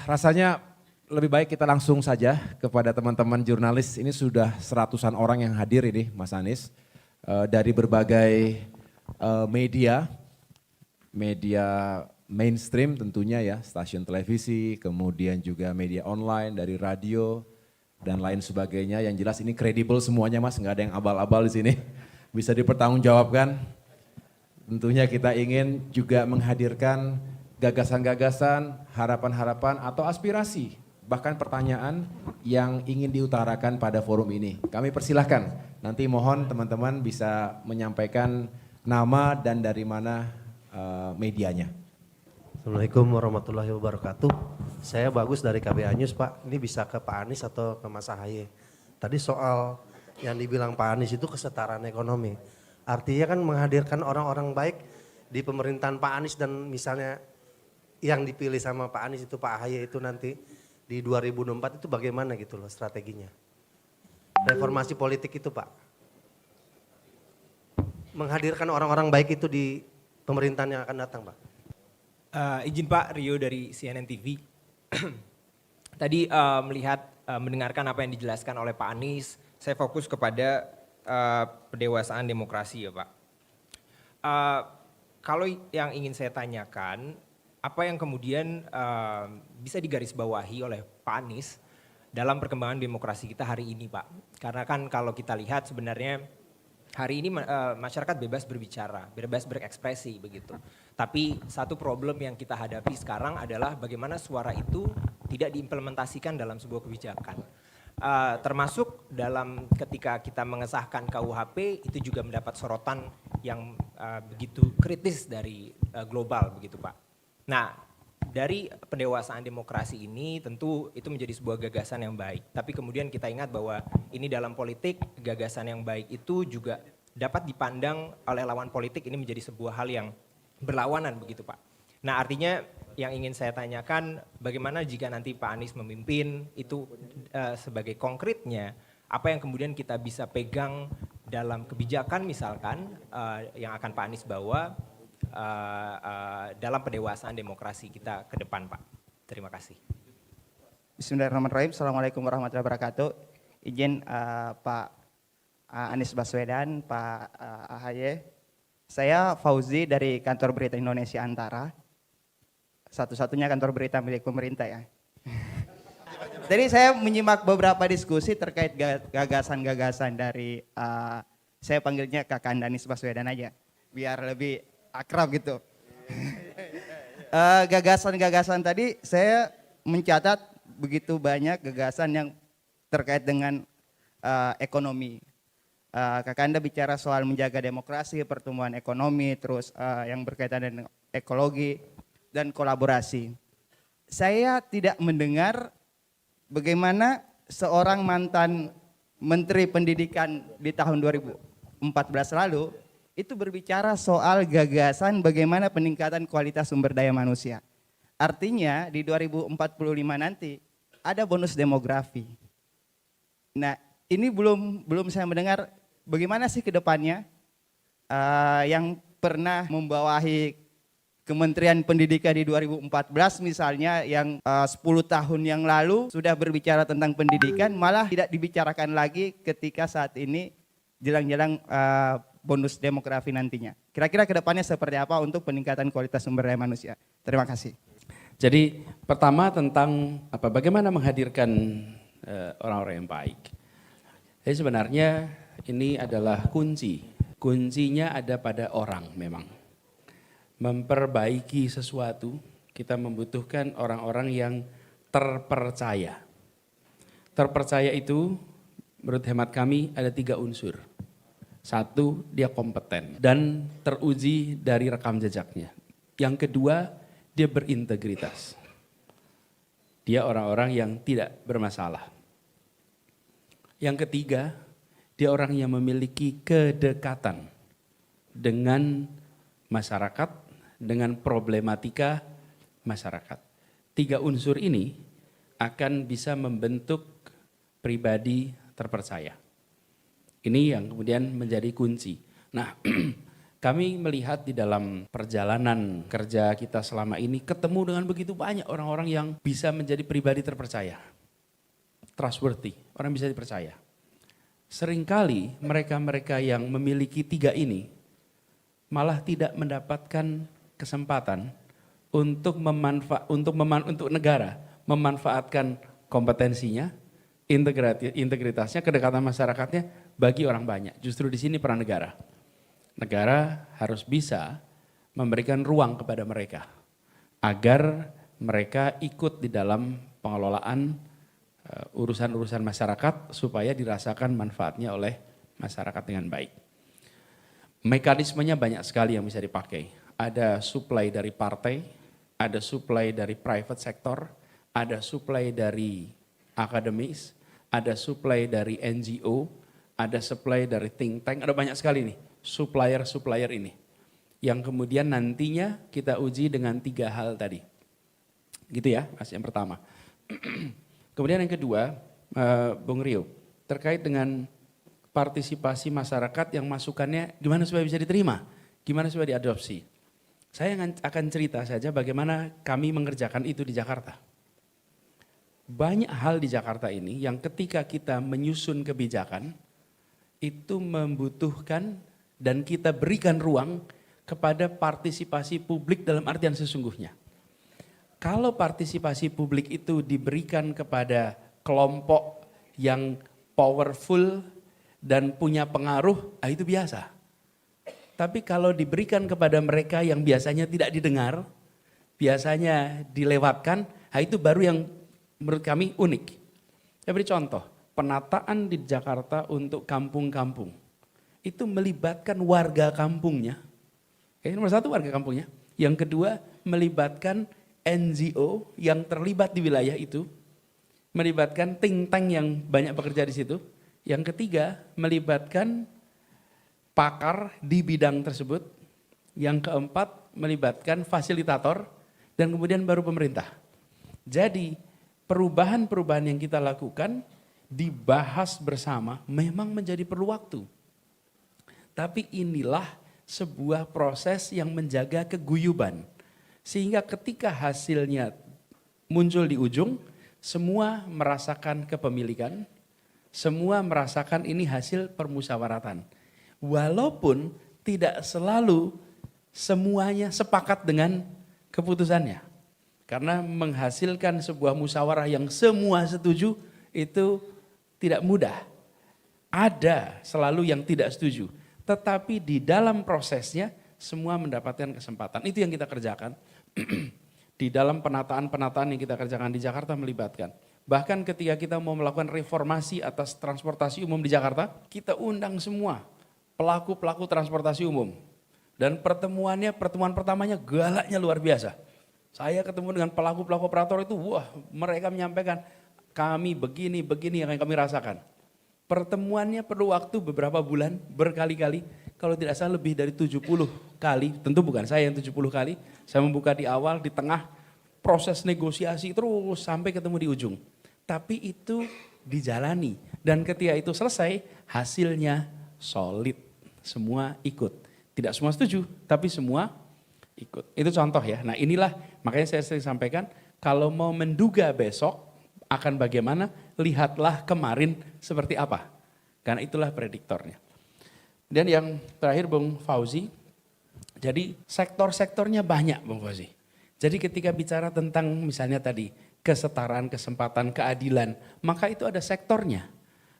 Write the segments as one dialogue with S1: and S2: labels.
S1: Rasanya lebih baik kita langsung saja kepada teman-teman jurnalis. Ini sudah seratusan orang yang hadir ini, Mas Anies, dari berbagai media, media mainstream tentunya ya, stasiun televisi, kemudian juga media online, dari radio dan lain sebagainya. Yang jelas ini kredibel semuanya, Mas, nggak ada yang abal-abal di sini. Bisa dipertanggungjawabkan. Tentunya kita ingin juga menghadirkan gagasan-gagasan, harapan-harapan atau aspirasi, bahkan pertanyaan yang ingin diutarakan pada forum ini. Kami persilahkan, nanti mohon teman-teman bisa menyampaikan nama dan dari mana medianya.
S2: Assalamualaikum warahmatullahi wabarakatuh. Saya Bagus dari KBA News, Pak. Ini bisa ke Pak Anies atau ke Mas Ahaye. Tadi soal yang dibilang Pak Anies itu kesetaraan ekonomi. Artinya kan menghadirkan orang-orang baik di pemerintahan Pak Anies, dan misalnya yang dipilih sama Pak Anies itu Pak Ahaye itu nanti di 2024 itu bagaimana gitu loh strateginya. Reformasi politik itu, Pak. Menghadirkan orang-orang baik itu di pemerintahan yang akan datang, Pak.
S3: Izin Pak, Rio dari CNN TV. Tadi mendengarkan apa yang dijelaskan oleh Pak Anies, saya fokus kepada pendewasaan demokrasi ya Pak. Kalau yang ingin saya tanyakan, apa yang kemudian bisa digarisbawahi oleh Pak Anies dalam perkembangan demokrasi kita hari ini Pak? Karena kan kalau kita lihat sebenarnya hari ini masyarakat bebas berbicara, bebas berekspresi begitu. Tapi satu problem yang kita hadapi sekarang adalah bagaimana suara itu tidak diimplementasikan dalam sebuah kebijakan. Termasuk dalam ketika kita mengesahkan KUHP itu juga mendapat sorotan yang begitu kritis dari global begitu Pak. Nah, dari pendewasaan demokrasi ini tentu itu menjadi sebuah gagasan yang baik. Tapi kemudian kita ingat bahwa ini dalam politik, gagasan yang baik itu juga dapat dipandang oleh lawan politik ini menjadi sebuah hal yang berlawanan begitu Pak. Nah artinya yang ingin saya tanyakan bagaimana jika nanti Pak Anies memimpin itu sebagai konkretnya apa yang kemudian kita bisa pegang dalam kebijakan misalkan yang akan Pak Anies bawa dalam pendewasaan demokrasi kita ke depan Pak. Terima kasih.
S4: Bismillahirrahmanirrahim. Assalamualaikum warahmatullahi wabarakatuh. Izin Pak Anies Baswedan, Pak Ahaye. Saya Fauzi dari kantor berita Indonesia Antara. Satu-satunya kantor berita milik pemerintah ya. Jadi saya menyimak beberapa diskusi terkait gagasan-gagasan dari, saya panggilnya Kakak Anies Baswedan aja, biar lebih akrab gitu. Gagasan-gagasan tadi saya mencatat begitu banyak gagasan yang terkait dengan ekonomi. Kakak Anda bicara soal menjaga demokrasi, pertumbuhan ekonomi, terus yang berkaitan dengan ekologi dan kolaborasi. Saya tidak mendengar bagaimana seorang mantan Menteri Pendidikan di tahun 2014 lalu itu berbicara soal gagasan bagaimana peningkatan kualitas sumber daya manusia. Artinya di 2045 nanti ada bonus demografi. Nah, ini belum saya mendengar bagaimana sih ke depannya yang pernah membawahi Kementerian Pendidikan di 2014 misalnya yang 10 tahun yang lalu sudah berbicara tentang pendidikan malah tidak dibicarakan lagi ketika saat ini jelang-jelang bonus demografi nantinya. Kira-kira ke depannya seperti apa untuk peningkatan kualitas sumber daya manusia? Terima kasih.
S5: Jadi pertama tentang bagaimana menghadirkan orang-orang yang baik. Jadi sebenarnya ini adalah kunci. Kuncinya ada pada orang memang. Memperbaiki sesuatu, kita membutuhkan orang-orang yang terpercaya. Terpercaya itu menurut hemat kami ada 3 unsur. 1, dia kompeten dan teruji dari rekam jejaknya. Yang kedua, dia berintegritas. Dia orang-orang yang tidak bermasalah. Yang ketiga, dia orang yang memiliki kedekatan dengan masyarakat, dengan problematika masyarakat. 3 unsur ini akan bisa membentuk pribadi terpercaya. Ini yang kemudian menjadi kunci. Nah, Kami melihat di dalam perjalanan kerja kita selama ini ketemu dengan begitu banyak orang-orang yang bisa menjadi pribadi terpercaya. Trustworthy, orang bisa dipercaya. Seringkali mereka-mereka yang memiliki 3 ini malah tidak mendapatkan kesempatan untuk negara memanfaatkan kompetensinya, integritasnya, kedekatan masyarakatnya bagi orang banyak. Justru di sini peran negara. Negara harus bisa memberikan ruang kepada mereka agar mereka ikut di dalam pengelolaan urusan-urusan masyarakat supaya dirasakan manfaatnya oleh masyarakat dengan baik. Mekanismenya banyak sekali yang bisa dipakai. Ada supply dari partai, ada supply dari private sector, ada supply dari akademis, ada supply dari NGO, ada supply dari think tank, ada banyak sekali nih supplier-supplier ini. Yang kemudian nantinya kita uji dengan 3 hal tadi. Gitu ya, Mas, yang pertama. Kemudian yang kedua, Bung Rio, terkait dengan partisipasi masyarakat yang masukannya gimana supaya bisa diterima, gimana supaya diadopsi. Saya akan cerita saja bagaimana kami mengerjakan itu di Jakarta. Banyak hal di Jakarta ini yang ketika kita menyusun kebijakan, itu membutuhkan dan kita berikan ruang kepada partisipasi publik dalam artian sesungguhnya. Kalau partisipasi publik itu diberikan kepada kelompok yang powerful dan punya pengaruh, itu biasa. Tapi kalau diberikan kepada mereka yang biasanya tidak didengar, biasanya dilewatkan, itu baru yang menurut kami unik. Saya beri contoh, penataan di Jakarta untuk kampung-kampung. Itu melibatkan warga kampungnya. Nomor 1 warga kampungnya. Yang kedua melibatkan NGO yang terlibat di wilayah itu. Melibatkan think tank yang banyak bekerja di situ. Yang ketiga melibatkan pakar di bidang tersebut. Yang keempat melibatkan fasilitator dan kemudian baru pemerintah. Jadi perubahan-perubahan yang kita lakukan dibahas bersama memang menjadi perlu waktu. Tapi inilah sebuah proses yang menjaga keguyuban. Sehingga ketika hasilnya muncul di ujung, semua merasakan kepemilikan, semua merasakan ini hasil permusyawaratan. Walaupun tidak selalu semuanya sepakat dengan keputusannya. Karena menghasilkan sebuah musyawarah yang semua setuju itu tidak mudah. Ada selalu yang tidak setuju. Tetapi di dalam prosesnya semua mendapatkan kesempatan. Itu yang kita kerjakan. Di dalam penataan-penataan yang kita kerjakan di Jakarta melibatkan. Bahkan ketika kita mau melakukan reformasi atas transportasi umum di Jakarta, kita undang semua pelaku-pelaku transportasi umum. Dan pertemuan pertamanya galaknya luar biasa. Saya ketemu dengan pelaku-pelaku operator itu, mereka menyampaikan kami begini yang kami rasakan. Pertemuannya perlu waktu beberapa bulan, berkali-kali. Kalau tidak salah lebih dari 70 kali, tentu bukan saya yang 70 kali. Saya membuka di awal, di tengah, proses negosiasi terus sampai ketemu di ujung. Tapi itu dijalani. Dan ketika itu selesai, hasilnya solid. Semua ikut. Tidak semua setuju, tapi semua ikut. Itu contoh ya. Nah inilah, makanya saya sering sampaikan, kalau mau menduga besok, akan bagaimana, lihatlah kemarin seperti apa. Karena itulah prediktornya. Dan yang terakhir Bung Fauzi, jadi sektor-sektornya banyak Bung Fauzi. Jadi ketika bicara tentang misalnya tadi, kesetaraan, kesempatan, keadilan, maka itu ada sektornya.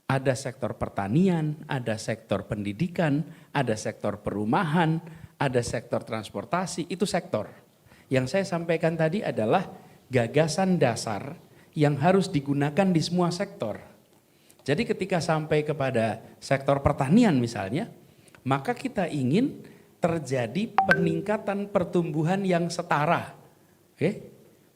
S5: Ada sektor pertanian, ada sektor pendidikan, ada sektor perumahan, ada sektor transportasi, itu sektor. Yang saya sampaikan tadi adalah gagasan dasar yang harus digunakan di semua sektor. Jadi ketika sampai kepada sektor pertanian misalnya, maka kita ingin terjadi peningkatan pertumbuhan yang setara.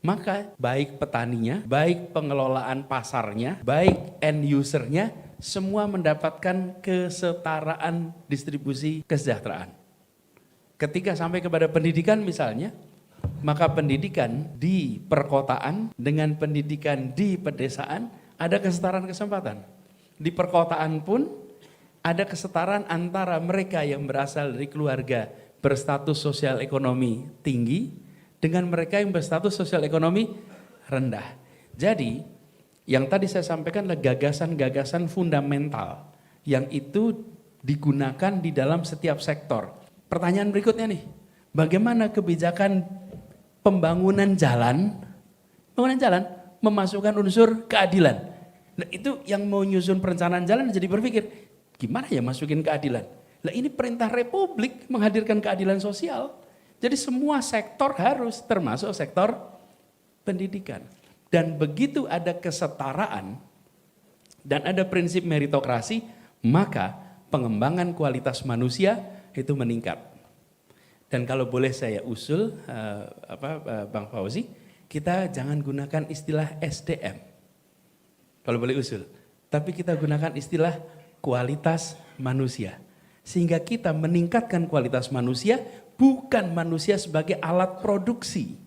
S5: Maka baik petaninya, baik pengelolaan pasarnya, baik end usernya, semua mendapatkan kesetaraan distribusi kesejahteraan. Ketika sampai kepada pendidikan misalnya, maka pendidikan di perkotaan dengan pendidikan di pedesaan ada kesetaraan kesempatan. Di perkotaan pun ada kesetaraan antara mereka yang berasal dari keluarga berstatus sosial ekonomi tinggi dengan mereka yang berstatus sosial ekonomi rendah. Jadi yang tadi saya sampaikan adalah gagasan-gagasan fundamental yang itu digunakan di dalam setiap sektor. Pertanyaan berikutnya nih, bagaimana kebijakan pembangunan jalan memasukkan unsur keadilan. Nah, itu yang mau nyusun perencanaan jalan jadi berpikir, gimana ya masukin keadilan? Lah ini perintah Republik menghadirkan keadilan sosial. Jadi semua sektor harus, termasuk sektor pendidikan. Dan begitu ada kesetaraan dan ada prinsip meritokrasi, maka pengembangan kualitas manusia itu meningkat. Dan kalau boleh saya usul, Bang Fauzi, kita jangan gunakan istilah SDM. Kalau boleh usul, tapi kita gunakan istilah kualitas manusia. Sehingga kita meningkatkan kualitas manusia, bukan manusia sebagai alat produksi.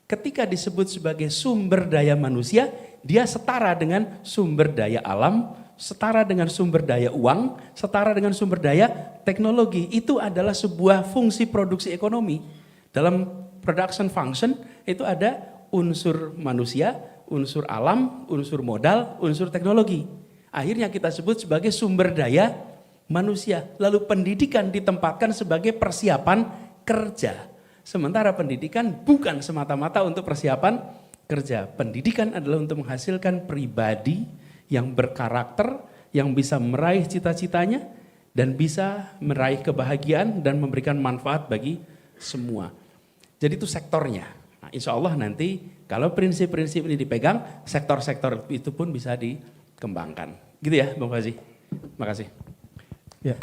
S5: Ketika disebut sebagai sumber daya manusia, dia setara dengan sumber daya alam, setara dengan sumber daya uang, setara dengan sumber daya teknologi. Itu adalah sebuah fungsi produksi ekonomi. Dalam production function itu ada unsur manusia, unsur alam, unsur modal, unsur teknologi. Akhirnya kita sebut sebagai sumber daya manusia. Lalu pendidikan ditempatkan sebagai persiapan kerja. Sementara pendidikan bukan semata-mata untuk persiapan kerja. Pendidikan adalah untuk menghasilkan pribadi yang berkarakter, yang bisa meraih cita-citanya, dan bisa meraih kebahagiaan dan memberikan manfaat bagi semua. Jadi itu sektornya. Nah, insya Allah nanti kalau prinsip-prinsip ini dipegang, sektor-sektor itu pun bisa dikembangkan. Gitu ya Bang Fauzi. Terima kasih.
S1: Ya.